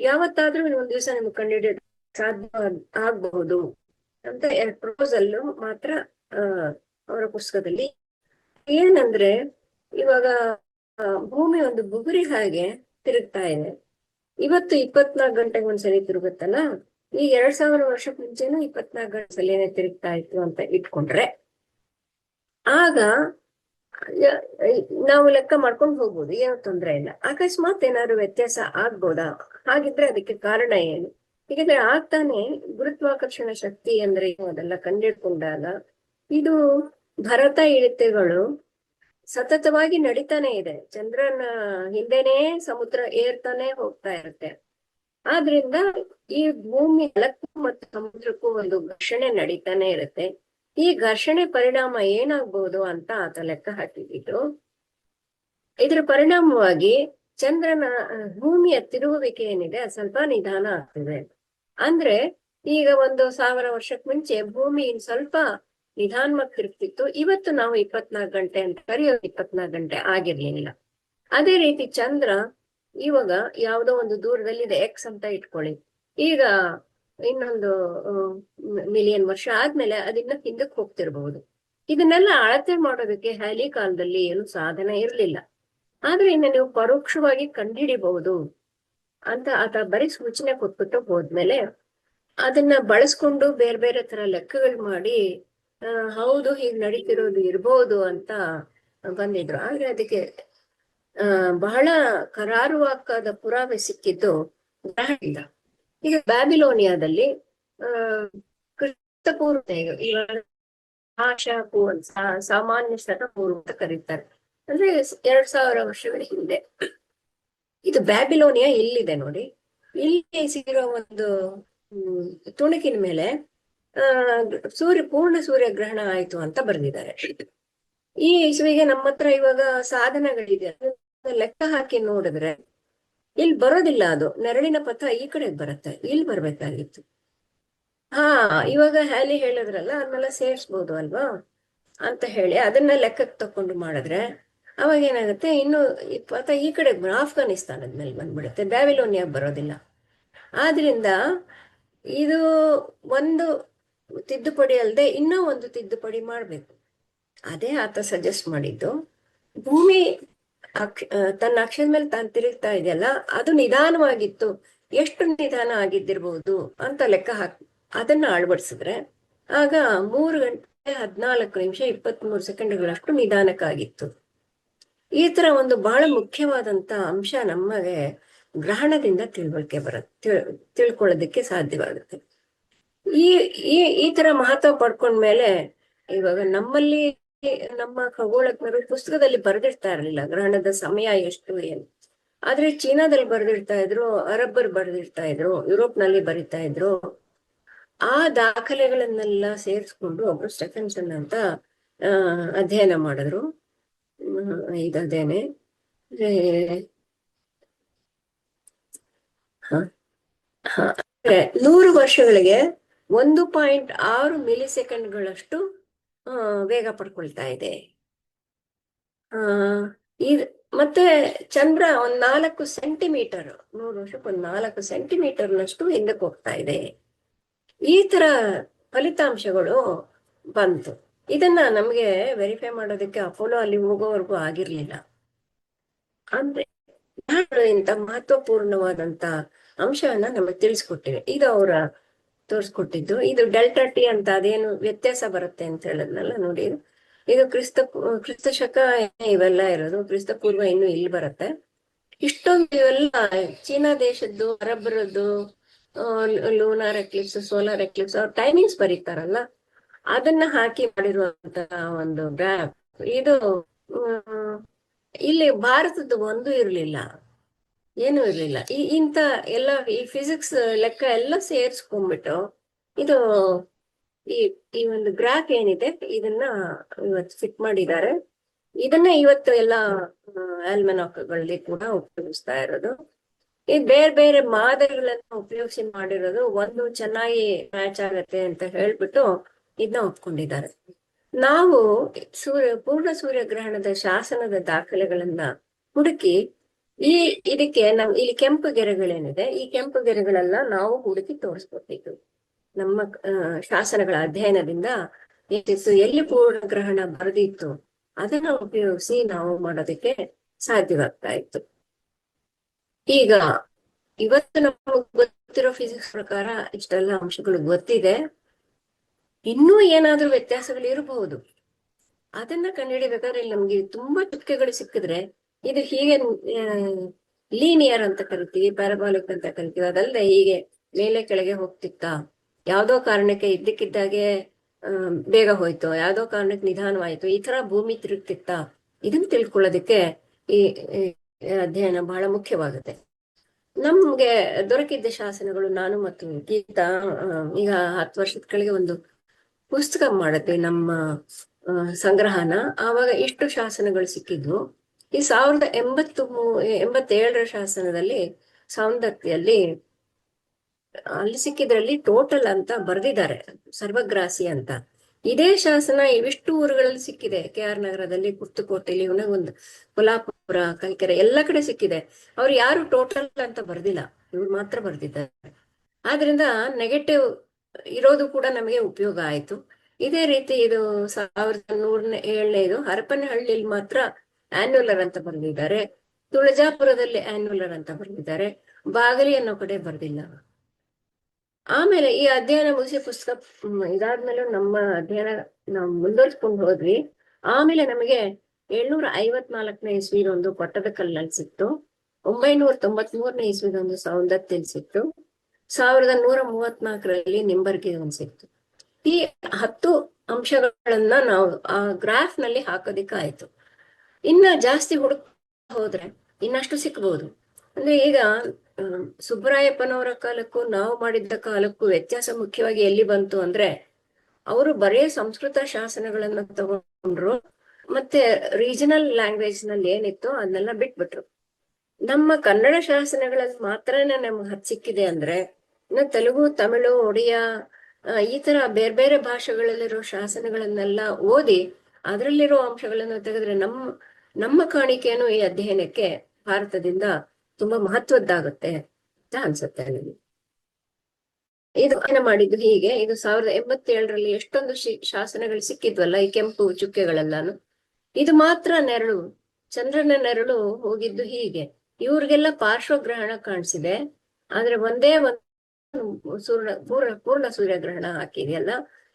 ಯಾವತ್ತಾದ್ರೂ ಒಂದ್ ದಿವಸ ನಿಮ್ಗೆ ಕಂಡುಹಿಡಿಯೋದು ಸಾಧ್ಯ ಆಗ್ಬಹುದು ಅಂತ 2 ಪ್ರಪೋಸಲ್ ಮಾತ್ರ ಅವರ ಪುಸ್ತಕದಲ್ಲಿ. ಏನಂದ್ರೆ, ಇವಾಗ ಭೂಮಿ ಒಂದು ಬುಗುರಿ ಹಾಗೆ ತಿರುಗ್ತಾ ಇದೆ. ಇವತ್ತು 24 ಗಂಟೆಗೆ ಒಂದ್ಸಲಿ ತಿರುಗುತ್ತಲ್ಲ, ಈ 2000 ವರ್ಷಕ್ಕೆ ಮುಂಚೆನೂ 24 ಗಂಟೆ ಸಲಿನೇ ತಿರುಗ್ತಾ ಇತ್ತು ಅಂತ ಇಟ್ಕೊಂಡ್ರೆ, ಆಗ ನಾವು ಲೆಕ್ಕ ಮಾಡ್ಕೊಂಡು ಹೋಗ್ಬೋದು, ಏನೋ ತೊಂದ್ರೆ ಇಲ್ಲ. ಅಕಸ್ಮಾತ್ ಏನಾದ್ರು ವ್ಯತ್ಯಾಸ ಆಗ್ಬೋದಾ? ಹಾಗಿದ್ರೆ ಅದಕ್ಕೆ ಕಾರಣ ಏನು? ಹೀಗಿದ್ರೆ ಆಗ್ತಾನೆ ಗುರುತ್ವಾಕರ್ಷಣ ಶಕ್ತಿ ಅಂದ್ರೆ ಅದೆಲ್ಲ ಕಂಡಿಡ್ಕೊಂಡಾಗ ಇದು ಭರತ ಇಳಿತಗಳು ಸತತವಾಗಿ ನಡೀತಾನೆ ಇದೆ. ಚಂದ್ರನ ಹಿಂದೆನೇ ಸಮುದ್ರ ಏರ್ತಾನೆ ಹೋಗ್ತಾ ಇರುತ್ತೆ. ಆದ್ರಿಂದ ಈ ಭೂಮಿ ನೆಲಕ್ಕೂ ಮತ್ತು ಸಮುದ್ರಕ್ಕೂ ಒಂದು ಘರ್ಷಣೆ ನಡೀತಾನೆ ಇರುತ್ತೆ. ಈ ಘರ್ಷಣೆ ಪರಿಣಾಮ ಏನಾಗ್ಬೋದು ಅಂತ ಆತ ಲೆಕ್ಕ ಹಾಕಿದ್ದು. ಇದರ ಪರಿಣಾಮವಾಗಿ ಚಂದ್ರನ ಭೂಮಿಯ ತಿರುಗುವಿಕೆ ಏನಿದೆ ಅದು ಸ್ವಲ್ಪ ನಿಧಾನ ಆಗ್ತಿದೆ. ಅಂದ್ರೆ ಈಗ 1000 ವರ್ಷಕ್ಕೆ ಮುಂಚೆ ಭೂಮಿ ಸ್ವಲ್ಪ ನಿಧಾನವಾಗಿ ತಿರುಗ್ತಿತ್ತು. ಇವತ್ತು ನಾವು 24 ಗಂಟೆ ಅಂತ ಕರೆಯೋದು 24 ಗಂಟೆ ಆಗಿರ್ಲಿಲ್ಲ. ಅದೇ ರೀತಿ ಚಂದ್ರ ಇವಾಗ ಯಾವುದೋ ಒಂದು ದೂರದಲ್ಲಿದೆ, ಎಕ್ಸ್ ಅಂತ ಇಟ್ಕೊಳ್ಳಿ. ಈಗ ಇನ್ನೊಂದು ಮಿಲಿಯನ್ ವರ್ಷ ಆದ್ಮೇಲೆ ಅದಿನ್ನ ಹಿಂದಕ್ಕೆ ಹೋಗ್ತಿರ್ಬಹುದು. ಇದನ್ನೆಲ್ಲ ಅಳತೆ ಮಾಡೋದಕ್ಕೆ ಹ್ಯಾಲಿ ಕಾಲದಲ್ಲಿ ಏನು ಸಾಧನ ಇರ್ಲಿಲ್ಲ. ಆದ್ರೆ ಇನ್ನು ನೀವು ಪರೋಕ್ಷವಾಗಿ ಕಂಡುಹಿಡಿಬಹುದು ಅಂತ ಆತ ಬರೀ ಸೂಚನೆ ಕೊಟ್ಬಿಟ್ಟು ಹೋದ್ಮೇಲೆ ಅದನ್ನ ಬಳಸ್ಕೊಂಡು ಬೇರೆ ಬೇರೆ ತರ ಲೆಕ್ಕಗಳು ಮಾಡಿ ಹೌದು ಹೀಗ್ ನಡೀತಿರೋದು ಇರ್ಬೋದು ಅಂತ ಬಂದಿದ್ರು. ಆದ್ರೆ ಅದಕ್ಕೆ ಬಹಳ ಕರಾರುವಾಕ್ಕಾದ ಪುರಾವೆ ಸಿಕ್ಕಿದ್ದು ಗ್ರಹಣದಿಂದ. ಈಗ ಬ್ಯಾಬಿಲೋನಿಯಾದಲ್ಲಿ ಕ್ರಿಸ್ತಪೂರ್ವ ಇವಾಗ ಸಾಮಾನ್ಯ ಶತಪೂರ್ವ ಅಂತ ಕರೀತಾರೆ. ಅಂದ್ರೆ 2000 ವರ್ಷಗಳ ಹಿಂದೆ. ಇದು ಬ್ಯಾಬಿಲೋನಿಯಾ ಇಲ್ಲಿದೆ ನೋಡಿ. ಇಲ್ಲಿ ಸಿಗಿರೋ ಒಂದು ತುಣುಕಿನ ಮೇಲೆ ಪೂರ್ಣ ಸೂರ್ಯ ಗ್ರಹಣ ಆಯ್ತು ಅಂತ ಬರ್ದಿದ್ದಾರೆ. ಈ ಇಸುವಿಗೆ ನಮ್ಮ ಹತ್ರ ಇವಾಗ ಸಾಧನಗಳಿದೆ, ಲೆಕ್ಕ ಹಾಕಿ ನೋಡಿದ್ರೆ ಇಲ್ಲಿ ಬರೋದಿಲ್ಲ. ಅದು ನೆರಳಿನ ಪಥ ಈ ಕಡೆ ಬರುತ್ತೆ, ಇಲ್ಲಿ ಬರ್ಬೇಕಾಗಿತ್ತು. ಹಾ, ಇವಾಗ ಹ್ಯಾಲಿ ಹೇಳಿದ್ರಲ್ಲ ಅದನ್ನೆಲ್ಲ ಸೇರಿಸ್ಬೋದು ಅಲ್ವಾ ಅಂತ ಹೇಳಿ ಅದನ್ನ ಲೆಕ್ಕಕ್ಕೆ ತಕೊಂಡು ಮಾಡಿದ್ರೆ ಅವಾಗ ಏನಾಗುತ್ತೆ, ಇನ್ನು ಈ ಕಡೆ ಆಫ್ಘಾನಿಸ್ತಾನದ ಮೇಲೆ ಬಂದ್ಬಿಡುತ್ತೆ, ಬ್ಯಾಬಿಲೋನಿಯಾ ಬರೋದಿಲ್ಲ. ಆದ್ರಿಂದ ಇದು ಒಂದು ತಿದ್ದುಪಡಿ ಅಲ್ಲದೆ ಇನ್ನೂ ಒಂದು ತಿದ್ದುಪಡಿ ಮಾಡಬೇಕು. ಅದೇ ಆತ ಸಜೆಸ್ಟ್ ಮಾಡಿದ್ದು. ಭೂಮಿ ತನ್ನ ಅಕ್ಷದ ಮೇಲೆ ತಾನು ತಿರುಗ್ತಾ ಇದೆಯಲ್ಲ, ಅದು ನಿಧಾನವಾಗಿತ್ತು, ಎಷ್ಟು ನಿಧಾನ ಆಗಿದ್ದಿರ್ಬಹುದು ಅಂತ ಲೆಕ್ಕ ಹಾಕಿ ಅದನ್ನ ಅಳವಡಿಸಿದ್ರೆ ಆಗ 3 ಗಂಟೆ 14 ನಿಮಿಷ 23 ಸೆಕೆಂಡ್ಗಳಷ್ಟು ನಿಧಾನಕ್ಕಾಗಿತ್ತು. ಈ ತರ ಒಂದು ಬಹಳ ಮುಖ್ಯವಾದಂತ ಅಂಶ ನಮಗೆ ಗ್ರಹಣದಿಂದ ತಿಳ್ಕೊಳ್ಳೋದಕ್ಕೆ ಸಾಧ್ಯವಾಗುತ್ತೆ. ಈ ಈ ಈ ತರ ಮಹತ್ವ ಪಡ್ಕೊಂಡ್ಮೇಲೆ ಇವಾಗ ನಮ್ಮಲ್ಲಿ ನಮ್ಮ ಖಗೋಳಜ್ಞರು ಪುಸ್ತಕದಲ್ಲಿ ಬರೆದಿರ್ತಾ ಇರಲಿಲ್ಲ ಗ್ರಹಣದ ಸಮಯ ಎಷ್ಟು ಏನು. ಆದ್ರೆ ಚೀನಾದಲ್ಲಿ ಬರೆದಿರ್ತಾ ಇದ್ರು, ಅರಬ್ಬರು ಬರೆದಿರ್ತಾ ಇದ್ರು, ಯುರೋಪ್ನಲ್ಲಿ ಬರಿತಾ ಇದ್ರು. ಆ ದಾಖಲೆಗಳನ್ನೆಲ್ಲ ಸೇರಿಸ್ಕೊಂಡು ಒಬ್ರು ಸ್ಟೆಫೆನ್ಸನ್ ಅಂತ ಅಧ್ಯಯನ ಮಾಡಿದ್ರು. ಇದದೇನೆ 100 ವರ್ಷಗಳಿಗೆ 1.6 ಮಿಲಿ ಸೆಕೆಂಡ್ಗಳಷ್ಟು ವೇಗ ಪಡ್ಕೊಳ್ತಾ ಇದೆ. ಮತ್ತೆ ಚಂದ್ರ 4 ಸೆಂಟಿಮೀಟರ್, 100 ವರ್ಷಕ್ಕೆ 4 ಸೆಂಟಿಮೀಟರ್ನಷ್ಟು ಹಿಂದಕ್ಕೆ ಹೋಗ್ತಾ ಇದೆ. ಈ ತರ ಫಲಿತಾಂಶಗಳು ಬಂತು. ಇದನ್ನ ನಮ್ಗೆ ವೆರಿಫೈ ಮಾಡೋದಕ್ಕೆ ಅಪೋಲೋ ಅಲ್ಲಿ ಹೋಗೋವರೆಗೂ ಆಗಿರ್ಲಿಲ್ಲ. ಅಂದ್ರೆ ಇಂತ ಮಹತ್ವಪೂರ್ಣವಾದಂತ ಅಂಶವನ್ನ ನಮಗೆ ತಿಳಿಸ್ಕೊಟ್ಟಿವೆ. ಇದು ಅವರ ತೋರಿಸ್ಕೊಟ್ಟಿದ್ದು. ಇದು ಡೆಲ್ಟಾ ಟಿ ಅಂತ ಅದೇನು ವ್ಯತ್ಯಾಸ ಬರುತ್ತೆ ಅಂತ ಹೇಳದ್ನಲ್ಲ ನೋಡಿ. ಇದು ಕ್ರಿಸ್ತ ಶಕ ಇವೆಲ್ಲ ಇರೋದು, ಕ್ರಿಸ್ತ ಪೂರ್ವ ಇನ್ನು ಇಲ್ಲಿ ಬರುತ್ತೆ. ಇಷ್ಟೊಂದು ಇವೆಲ್ಲ ಚೀನಾ ದೇಶದ್ದು, ಅರಬ್ಬರದ್ದು ಲೂನಾರ್ ಎಕ್ಲಿಪ್ಸ್, ಸೋಲಾರ್ ಎಕ್ಲಿಪ್ಸ್ ಅವ್ರ ಟೈಮಿಂಗ್ಸ್ ಬರೀತಾರಲ್ಲ, ಅದನ್ನ ಹಾಕಿ ಮಾಡಿರುವಂತ ಒಂದು ಗ್ರಾಫ್ ಇದು. ಇಲ್ಲಿ ಭಾರತದ್ದು ಒಂದು ಇರ್ಲಿಲ್ಲ, ಏನೂ ಇರ್ಲಿಲ್ಲ. ಇಂತ ಎಲ್ಲ ಈ ಫಿಸಿಕ್ಸ್ ಲೆಕ್ಕ ಎಲ್ಲ ಸೇರ್ಸ್ಕೊಂಡ್ಬಿಟ್ಟು ಇದು ಈ ಒಂದು ಗ್ರಾಫ್ ಏನಿದೆ ಇದನ್ನ ಇವತ್ತು ಫಿಟ್ ಮಾಡಿದ್ದಾರೆ. ಇದನ್ನ ಇವತ್ತು ಎಲ್ಲ ಆಲ್ಮನಾಕ್ಗಳಲ್ಲಿ ಕೂಡ ಉಪಯೋಗಿಸ್ತಾ ಇರೋದು. ಈ ಬೇರೆ ಬೇರೆ ಮಾದರಿಗಳನ್ನ ಉಪಯೋಗಿಸಿ ಮಾಡಿರೋದು, ಒಂದು ಚೆನ್ನಾಗಿ ಮ್ಯಾಚ್ ಆಗತ್ತೆ ಅಂತ ಹೇಳ್ಬಿಟ್ಟು ಇದನ್ನ ಒಪ್ಕೊಂಡಿದ್ದಾರೆ. ನಾವು ಪೂರ್ಣ ಸೂರ್ಯಗ್ರಹಣದ ಶಾಸನದ ದಾಖಲೆಗಳನ್ನ ಹುಡುಕಿ ಇದಕ್ಕೆ ನಾವು ಇಲ್ಲಿ ಕೆಂಪು ಗೆರೆಗಳೇನಿದೆ, ಈ ಕೆಂಪು ಗೆರೆಗಳೆಲ್ಲ ನಾವು ಹುಡುಕಿ ತೋರಿಸ್ಕೊಟ್ಟಿದ್ದು ನಮ್ಮ ಶಾಸನಗಳ ಅಧ್ಯಯನದಿಂದ ಏನಿತ್ತು, ಎಲ್ಲಿ ಪೂರ್ಣ ಗ್ರಹಣ ಬರೆದಿತ್ತು ಅದನ್ನ ಉಪಯೋಗಿಸಿ ನಾವು ಮಾಡೋದಕ್ಕೆ ಸಾಧ್ಯವಾಗ್ತಾ ಇತ್ತು. ಈಗ ಇವತ್ತು ನಮಗೆ ಗೊತ್ತಿರೋ ಫಿಸಿಕ್ಸ್ ಪ್ರಕಾರ ಇಷ್ಟೆಲ್ಲ ಅಂಶಗಳು ಗೊತ್ತಿದೆ. ಇನ್ನೂ ಏನಾದ್ರೂ ವ್ಯತ್ಯಾಸಗಳು ಇರಬಹುದು. ಅದನ್ನ ಕಂಡುಹಿಡಿಬೇಕಾದ್ರೆ ಇಲ್ಲಿ ನಮ್ಗೆ ತುಂಬಾ ಚುಕ್ಕೆಗಳು ಸಿಕ್ಕಿದ್ರೆ ಇದು ಹೀಗೆ ಲೀನಿಯರ್ ಅಂತ ಕರಿತೀವಿ, ಪ್ಯಾರಾಬಾಲಿಕ್ ಅಂತ ಕರಿತೀವಿ. ಅದಲ್ಲದೆ ಹೀಗೆ ಮೇಲೆ ಕೆಳಗೆ ಹೋಗ್ತಿತ್ತಾ, ಯಾವ್ದೋ ಕಾರಣಕ್ಕೆ ಇದ್ದಕ್ಕಿದ್ದಾಗೆ ಬೇಗ ಹೋಯ್ತು, ಯಾವ್ದೋ ಕಾರಣಕ್ಕೆ ನಿಧಾನವಾಯ್ತು, ಈ ತರ ಭೂಮಿ ತಿರುಗ್ತಿತ್ತಾ, ಇದನ್ನ ತಿಳ್ಕೊಳ್ಳೋದಕ್ಕೆ ಈ ಅಧ್ಯಯನ ಬಹಳ ಮುಖ್ಯವಾಗುತ್ತೆ. ನಮ್ಗೆ ದೊರಕಿದ್ದ ಶಾಸನಗಳು, ನಾನು ಮತ್ತು ಗೀತಾ ಈಗ 10 ವರ್ಷದ ಕೆಳಗೆ ಒಂದು ಪುಸ್ತಕ ಮಾಡಿದ್ವಿ ನಮ್ಮ ಸಂಗ್ರಹನ. ಆವಾಗ ಇಷ್ಟು ಶಾಸನಗಳು ಸಿಕ್ಕಿದ್ವು. ಈ 1087ರ ಶಾಸನದಲ್ಲಿ ಸೌಂದರ್ಯಲ್ಲಿ ಅಲ್ಲಿ ಸಿಕ್ಕಿದ್ರಲ್ಲಿ ಟೋಟಲ್ ಅಂತ ಬರ್ದಿದ್ದಾರೆ, ಸರ್ವಗ್ರಾಸಿ ಅಂತ. ಇದೇ ಶಾಸನ ಇವಿಷ್ಟು ಊರುಗಳಲ್ಲಿ ಸಿಕ್ಕಿದೆ. KR ನಗರದಲ್ಲಿ, ಕುರ್ತಕೋಟೆಯಲ್ಲಿ, ಹುನಗುಂದ, ಕೊಲ್ಲಾಪುರ, ಕಲ್ಕೆರೆ ಎಲ್ಲ ಕಡೆ ಸಿಕ್ಕಿದೆ. ಅವ್ರು ಯಾರು ಟೋಟಲ್ ಅಂತ ಬರ್ದಿಲ್ಲ, ಇವ್ರು ಮಾತ್ರ ಬರ್ದಿದ್ದಾರೆ. ಆದ್ರಿಂದ ನೆಗೆಟಿವ್ ಇರೋದು ಕೂಡ ನಮಗೆ ಉಪಯೋಗ ಆಯ್ತು. ಇದೇ ರೀತಿ ಇದು 1107ನೇದು ಹರಪನಹಳ್ಳಿಯಲ್ಲಿ ಮಾತ್ರ ಆನ್ಯುಲರ್ ಅಂತ ಬರೆದಿದ್ದಾರೆ, ತುಳಜಾಪುರದಲ್ಲಿ ಆನ್ಯುಲರ್ ಅಂತ ಬರೆದಿದ್ದಾರೆ, ಬಾಗಲಿ ಅನ್ನೋ ಕಡೆ ಬರ್ದಿಲ್ಲ. ಆಮೇಲೆ ಈ ಅಧ್ಯಯನ ಮುಗಿಸಿ ಪುಸ್ತಕ ಇದಾದ್ಮೇಲೆ ನಮ್ಮ ಅಧ್ಯಯನ ನಾವು ಮುಂದುವರ್ಸ್ಕೊಂಡು ಹೋದ್ವಿ. ಆಮೇಲೆ ನಮಗೆ 754ನೇ ಇಸ್ವಿದೊಂದು ಪಟ್ಟದಕಲ್ಲಲ್ಲಿ ಸಿಕ್ತು, 993ನೇ ಇಸ್ವಿದೊಂದು ಸೌಂದತ್ತಿಯಲ್ಲಿ ಸಿಕ್ತು, 1134ರಲ್ಲಿ ನಿಂಬರ್ಗಿ ಒಂದು ಸಿಕ್ತು. ಈ 10 ಅಂಶಗಳನ್ನ ನಾವು ಆ ಗ್ರಾಫ್ ನಲ್ಲಿ ಹಾಕೋದಿಕ್ಕಾಯ್ತು. ಇನ್ನ ಜಾಸ್ತಿ ಹುಡುಕ ಹೋದ್ರೆ ಇನ್ನಷ್ಟು ಸಿಕ್ಬಹುದು. ಅಂದ್ರೆ ಈಗ ಸುಬ್ಬರಾಯಪ್ಪನವರ ಕಾಲಕ್ಕೂ ನಾವು ಮಾಡಿದ್ದ ಕಾಲಕ್ಕೂ ವ್ಯತ್ಯಾಸ ಮುಖ್ಯವಾಗಿ ಎಲ್ಲಿ ಬಂತು ಅಂದ್ರೆ, ಅವರು ಬರೇ ಸಂಸ್ಕೃತ ಶಾಸನಗಳನ್ನ ತಗೊಂಡ್ರು, ಮತ್ತೆ ರೀಜನಲ್ ಲ್ಯಾಂಗ್ವೇಜ್ ನಲ್ಲಿ ಏನಿತ್ತು ಅದನ್ನೆಲ್ಲ ಬಿಟ್ಬಿಟ್ರು. ನಮ್ಮ ಕನ್ನಡ ಶಾಸನಗಳಲ್ಲಿ ಮಾತ್ರನೇ ನಮ್ಗೆ ಸಿಕ್ಕಿದೆ ಅಂದ್ರೆ, ಇನ್ನು ತೆಲುಗು, ತಮಿಳು, ಒಡಿಯಾ, ಈ ತರ ಬೇರೆ ಬೇರೆ ಭಾಷೆಗಳಲ್ಲಿರೋ ಶಾಸನಗಳನ್ನೆಲ್ಲ ಓದಿ ಅದರಲ್ಲಿರೋ ಅಂಶಗಳನ್ನು ತೆಗೆದ್ರೆ ನಮ್ಮ ಕಾಣಿಕೆಯನ್ನು ಈ ಅಧ್ಯಯನಕ್ಕೆ ಭಾರತದಿಂದ ತುಂಬಾ ಮಹತ್ವದ್ದಾಗುತ್ತೆ ಅಂತ ಅನ್ಸುತ್ತೆ ನನಗೆ. ಇದು ಅಧ್ಯಯನ ಮಾಡಿದ್ದು ಹೀಗೆ, ಇದು 1087ರಲ್ಲಿ ಎಷ್ಟೊಂದು ಶಾಸನಗಳು ಸಿಕ್ಕಿದ್ವಲ್ಲ, ಈ ಕೆಂಪು ಚುಕ್ಕೆಗಳೆಲ್ಲಾನು. ಇದು ಮಾತ್ರ ನೆರಳು, ಚಂದ್ರನ ನೆರಳು ಹೋಗಿದ್ದು ಹೀಗೆ. ಇವ್ರಿಗೆಲ್ಲ ಪಾರ್ಶ್ವಗ್ರಹಣ ಕಾಣಿಸಿದೆ, ಆದ್ರೆ ಒಂದೇ ಪೂರ್ಣ ಸೂರ್ಯಗ್ರಹಣ ಹಾಕಿದೆಯಲ್ಲ.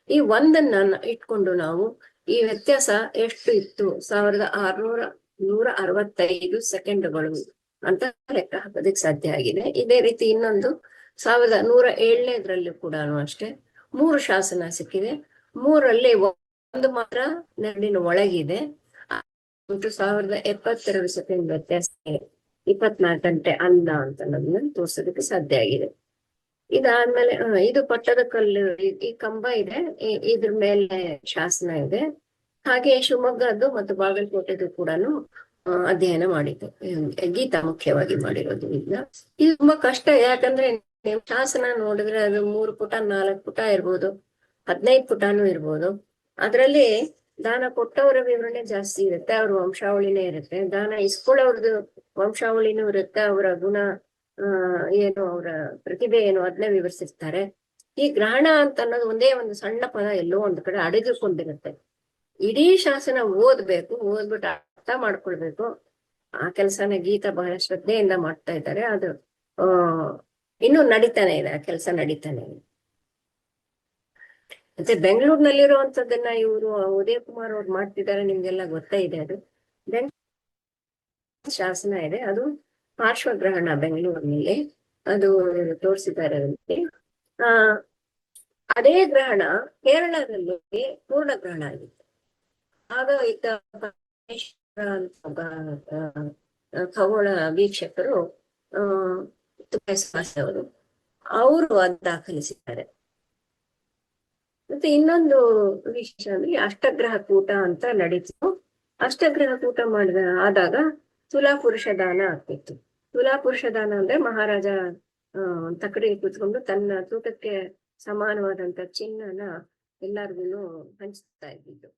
ಈ ಒಂದನ್ನ ಇಟ್ಕೊಂಡು ನಾವು ಈ ವ್ಯತ್ಯಾಸ ಎಷ್ಟು ಇತ್ತು, 1665 ಸೆಕೆಂಡ್ಗಳು ಅಂತ ಲೆಕ್ಕ ಹಾಕೋದಕ್ಕೆ ಸಾಧ್ಯ ಆಗಿದೆ. ಇದೇ ರೀತಿ ಇನ್ನೊಂದು 1107ನೇದ್ರಲ್ಲೂ ಕೂಡ ಅಷ್ಟೇ 3 ಶಾಸನ ಸಿಕ್ಕಿದೆ. 3ರಲ್ಲಿ ಒಂದು ಮಾತ್ರ ನೆರಳಿನ ಒಳಗಿದೆ. 1072 ಸೆಕೆಂಡ್ ವ್ಯತ್ಯಾಸ 24 ಗಂಟೆ ಅಲ್ಲ ಅಂತ ನಮ್ಮನ್ನ ತೋರ್ಸೋದಕ್ಕೆ ಸಾಧ್ಯ ಆಗಿದೆ. ಇದಾದ್ಮೇಲೆ ಇದು ಪಟ್ಟದ ಕಲ್ಲು, ಈ ಕಂಬ ಇದೆ, ಇದ್ರ ಮೇಲೆ ಶಾಸನ ಇದೆ. ಹಾಗೆ ಶಿವಮೊಗ್ಗದ್ದು ಮತ್ತು ಬಾಗಲಕೋಟೆದು ಕೂಡ ಅಧ್ಯಯನ ಮಾಡಿದ್ದು, ಗೀತಾ ಮುಖ್ಯವಾಗಿ ಮಾಡಿರೋದು. ಇದು ತುಂಬಾ ಕಷ್ಟ, ಯಾಕಂದ್ರೆ ಶಾಸನ ನೋಡಿದ್ರೆ ಅದು 3 ಪುಟ 4 ಪುಟ ಇರ್ಬೋದು, 15 ಪುಟನೂ ಇರ್ಬೋದು. ಅದರಲ್ಲಿ ದಾನ ಕೊಟ್ಟವರ ವಿವರಣೆ ಜಾಸ್ತಿ ಇರುತ್ತೆ, ಅವ್ರ ವಂಶಾವಳಿನೇ ಇರುತ್ತೆ. ದಾನ ಇಸ್ಕೊಳ್ಳೋರ್ದು ವಂಶಾವಳಿನೂ ಇರುತ್ತೆ, ಅವರ ಗುಣ ಏನು, ಅವರ ಪ್ರತಿಭೆ ಏನು ಅದನ್ನೇ ವಿವರಿಸಿರ್ತಾರೆ. ಈ ಗ್ರಹಣ ಅಂತ ಅನ್ನೋದು ಒಂದೇ ಒಂದು ಸಣ್ಣ ಪದ ಎಲ್ಲೋ ಒಂದು ಕಡೆ ಅಡಗಿಕೊಂಡಿರುತ್ತೆ. ಇಡೀ ಶಾಸನ ಓದ್ಬಿಟ್ಟು ಅರ್ಥ ಮಾಡ್ಕೊಳ್ಬೇಕು. ಆ ಕೆಲಸನ ಗೀತಾ ಬಹಳ ಶ್ರದ್ಧೆಯಿಂದ ಮಾಡ್ತಾ ಇದ್ದಾರೆ. ಅದು ಇನ್ನೂ ನಡೀತಾನೆ ಇದೆ, ಆ ಕೆಲಸ ನಡೀತಾನೆ ಇದೆ. ಮತ್ತೆ ಬೆಂಗಳೂರಿನಲ್ಲಿರುವಂತದ್ದನ್ನ ಇವರು ಉದಯ ಕುಮಾರ್ ಅವ್ರು ಮಾಡ್ತಿದ್ದಾರೆ, ನಿಮ್ಗೆಲ್ಲ ಗೊತ್ತೇ ಇದೆ. ಅದು ಶಾಸನ ಇದೆ, ಅದು ಪಾರ್ಶ್ವಗ್ರಹಣ ಬೆಂಗಳೂರಿನಲ್ಲಿ ಅದು ತೋರಿಸಿದ್ದಾರೆ. ಅದೇ ಗ್ರಹಣ ಕೇರಳದಲ್ಲಿ ಪೂರ್ಣ ಗ್ರಹಣ ಆಗಿತ್ತು. ಆಗ ಇದ್ದ ಖಗೋಳ ವೀಕ್ಷಕರು ಅವರು ಅದು ದಾಖಲಿಸಿದ್ದಾರೆ. ಮತ್ತೆ ಇನ್ನೊಂದು ವಿಶೇಷ ಅಂದ್ರೆ ಅಷ್ಟಗ್ರಹ ಕೂಟ ಅಂತ ನಡೀತು. ಅಷ್ಟಗ್ರಹ ಕೂಟ ಆದಾಗ ತುಲಾ ಪುರುಷ ದಾನ ಆಗ್ತಿತ್ತು. ತುಲಾ ಪುರುಷ ದಾನ ಅಂದ್ರೆ ಮಹಾರಾಜ ತಕ್ಕಡಿಗೆ ಕೂತ್ಕೊಂಡು ತನ್ನ ತೂಕಕ್ಕೆ ಸಮಾನವಾದಂತ ಚಿನ್ನನ ಎಲ್ಲಾರ್ಗು ಹಂಚ್ತಾ ಇದ್ದಿದ್ದು.